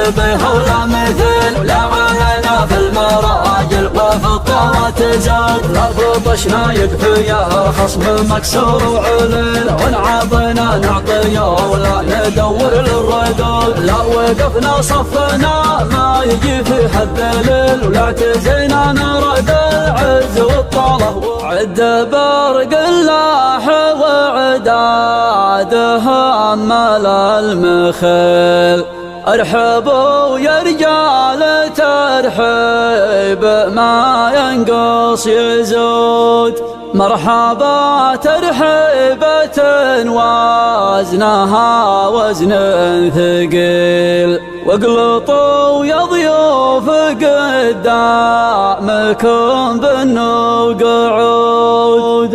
شبيه ولا مثل، لا علينا في المراجل وفي الطوات زاد. لا بطشنا يكفي يا خصم مكسور وعلل، ونعطينا نعطي ولا ندور للردود. لا وقفنا صفنا ما يجي في حد دليل، ولا اعتزينا نرد العز والطاله. عد برق اللاح وعدادها مال المخيل، ارحبوا يا رجال ترحيب ما ينقص يزود. مرحبا ترحيبة وزنها وزن ثقيل، واقلطوا يا ضيوف قدامكم بالنوق عود.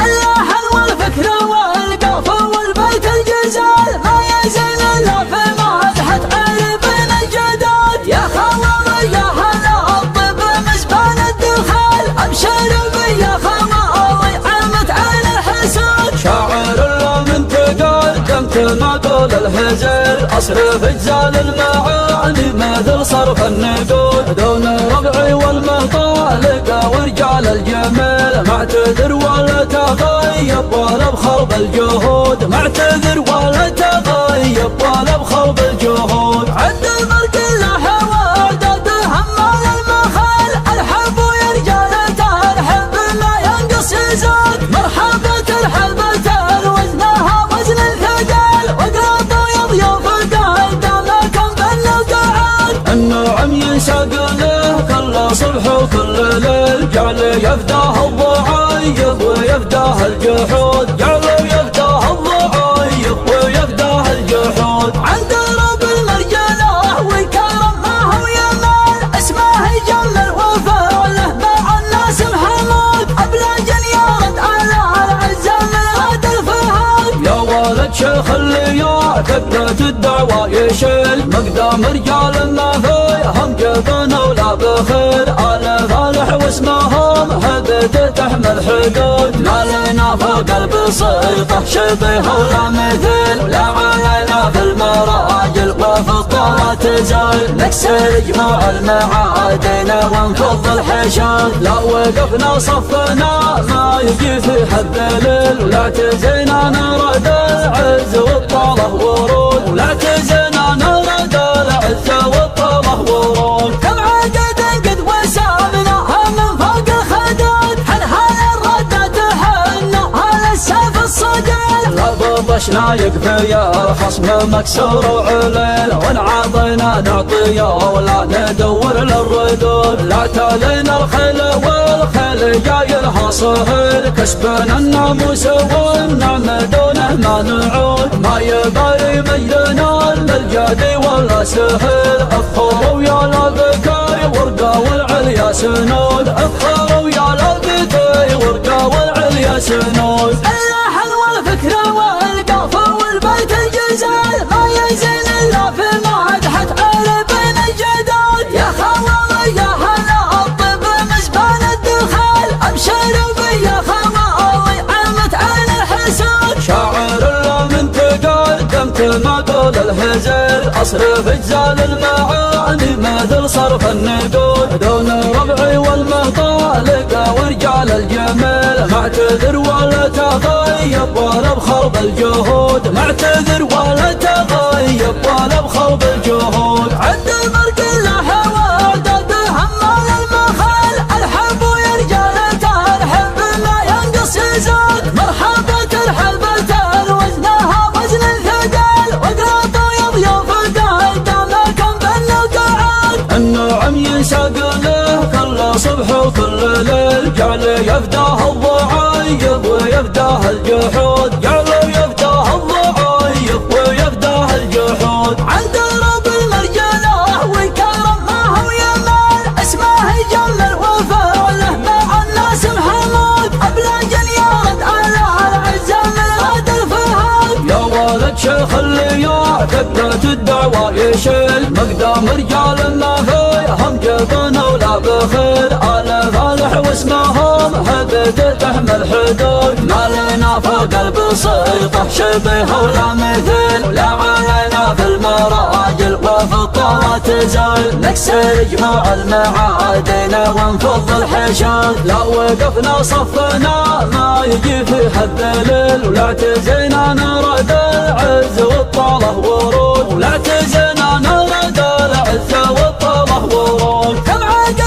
اللحن والفكر والقاف والبيت الجزال ما يزن الا في مدحة عربنا الجداد. يا خواوي يا هلا الطب مسبان الدخال، ابشر بيا خواوي عمت على الحسود. شاعر الله من تقدمت معقول الهزل، اصرف اجزال المعاني مثل صرف النقود. دون ربعي والمطالق ورجال الجمال، معتذر ولا تغيب ولا بخرب الجهود. معتذر ولا تغيب ولا بخرب الجهود. عد البرق اللاح وعداد همال المخال، ارحبوا يا رجال ترحب ما ينقص يزاد. مرحبا ترحبة وزنها وزن الثقال، واقلطوا يا ضيوف قدامكم بالنقعات. النعم ينساق له كل صبح وكل ليل، جعل يفداه الضعايف ويفداه الجحود. جعلوا يفداه الضعايف ويفداه الجحود. عند رب المرجله وكرم ما هو يمال، اسمه يجمل وفعله مع الناس محمود. ابلاج يرد على العزه من هذا الفهد. يا ولد شيخ الليال كبرة الدعوة يشيل، مقدام رجال ما فيهم جبن ولا بخيل. آل فالح واسمهم هبته تحمل حدود، ما لنا فوق البسيطة شبيه ولا مثل، لا علينا في المراجل وفي الطوات زال. نكسر جموع المعادن ونفض الحشود، لا وقفنا صفنا ما يجي في حد دليل، ولا اعتزينا نرد العز والطاله ورود. ولا اعتزينا نرد العز والطاله ورود. كم عقد قد وسامناها من فوق الخدود، حنهال الردة حنا على السيف الصقيل. لا بطشنا يكفي يا خصم مكسور وعليل، ونعطينا نعطي ولا ندور للردود. لا تالينا الخيل والخيل جاي لها صهيل، كسبنا الناموس والنعم دونه ما نعود. ما يبالي مجدنا للجدي ولا سهيل، افخروا يا لبكاي ورقا والعليا سنود. افخروا يا لبكاي ورقا والعليا سنود. اللحن والفكر والقاف والبيت الجزال ما يزن الا في مدحة عربنا الجداد. يا خواوي يا هلا الطب مسبان الدخال، ابشر بيا خواوي عمت على الحسود. شاعر الله من تقدمت معقول الهزل، اصرف اجزال المعاني مثل صرف النقود. دون ربعي والمطالق ورجال الجمال، معتذر ولا تغيب ولا بخرب الجهود. معتذر ولا تغيب ولا بخرب الجهود. عد البرق اللاح وعداد همال المخال، ارحبوا يا رجال ترحب ما ينقص يزاد. مرحبا ترحبة وزنها وزن الثقال، واقلطوا يا ضيوف قدامكم بالنقعات. النعم ينساق له كل صبح وكل ليل، جعل يفداه الضعايف ويفداه الجحود. جعلوا يفداه الضعايف ويفداه الجحود. عند رب المرجله وكرم ما هو يمال، اسمه يجمل وفعله مع الناس محمود. ابلاج يرد على العزه من هذا الفهد. يا ولد شيخ الليال كبرة الدعوة يشيل، مقدام رجال ما فيهم جبن ولا بخيل. آل فالح واسمهم صاحب تحمل حدود، ما لنا فوق البسيطة شبه ولا مثيل، لا علينا في المراجل وفي الطوات زال، نكسر جموع المعادن ونفض الحشود، لو وقفنا صفنا ما يجي في حد دليل، ولا اعتزينا نرد العز والطاله ورود، ولا اعتزينا نرد العز والطاله ورود. كم عقد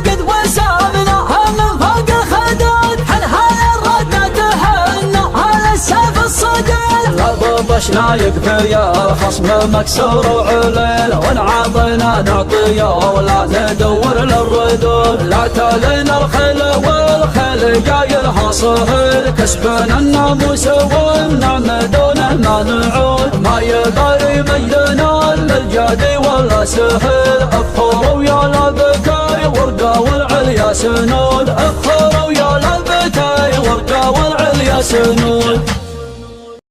قد وسامنا من فوق الخدود، حنها الردة تهنا على السيف الصقيل، طشنا يكفي يا خصم مكسور وعليل، ونعطينا نعطيه ولا ندور للردود، لا تالينا الخيل والخيل جاي لها صهيل، كسبنا الناموس والنعم دونه ما نعود، ما يقاري مجدنا للجادي ولا سهيل، افخروا يا لبكاي ورقه والعليا سنود، افخروا يا لبكاي ورقه والعليا سنود.